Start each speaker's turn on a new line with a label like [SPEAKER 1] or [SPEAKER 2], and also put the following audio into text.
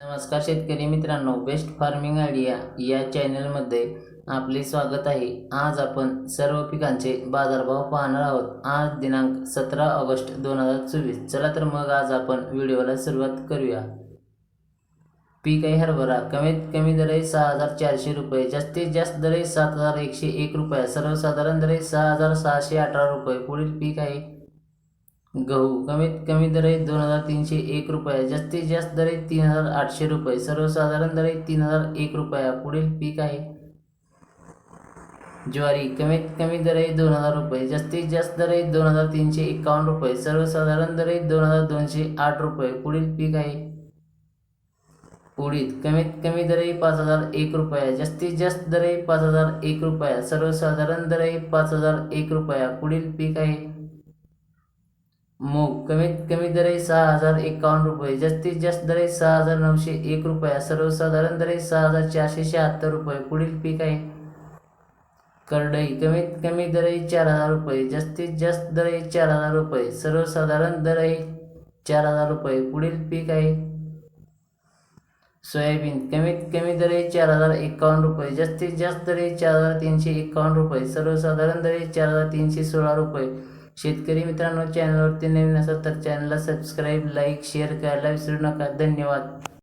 [SPEAKER 1] नमस्कार शेतकरी मित्रांनो, बेस्ट फार्मिंग आयडिया या चॅनलमध्ये आपले स्वागत आहे. आज आपण सर्व पिकांचे बाजारभाव पाहणार आहोत. आज दिनांक 17 ऑगस्ट 2024. चला तर मग आज आपण व्हिडिओला सुरुवात करूया. पीक आहे हरभरा. कमीत कमी दर आहे 6,400 रुपये, जास्तीत जास्त दर आहे 7,101 रुपये, सर्वसाधारण दर आहे 6,618 रुपये. पुढील पीक आहे गहू. कमीत कमी दर आहे 2,301 रुपये, जास्तीत जास्त दर आहे 3,800 रुपये, सर्वसाधारण दर आहे 3,001 रुपया. पुढील पीक आहे ज्वारी. कमीत कमी दर आहे 2,000 रुपये, जास्तीत जास्त दर आहे 2,351 रुपये, सर्वसाधारण दर आहे 2,208 रुपये. पुढील पीक आहे उडीद. कमीत कमी दर आहे 5,001 रुपया, जास्तीत जास्त दर आहे 5,001 रुपया, सर्वसाधारण दर आहे 5,001 रुपया. पुढील पीक आहे मूग. कमीत कमी दर आहे 6,051 रुपये, जास्तीत जास्त दर आहे 6,901 रुपया, सर्वसाधारण दर आहे 6,476 रुपये. पुढील पीक आहे करडई. कमीत कमी दर आहे 4,000 रुपये, जास्तीत जास्त दर आहे 4,000 रुपये, सर्वसाधारण दर आहे 4,000 रुपये. पुढील पीक आहे सोयाबीन. कमीत कमी दर आहे 4,051 रुपये, जास्तीत जास्त दर आहे 4,351 रुपये, सर्वसाधारण दर आहे 4,316 रुपये. शेतकरी मित्रांनो, चॅनलवरती नवीन असाल तर चॅनलला सबस्क्राईब, लाईक, शेअर करायला विसरू नका. धन्यवाद.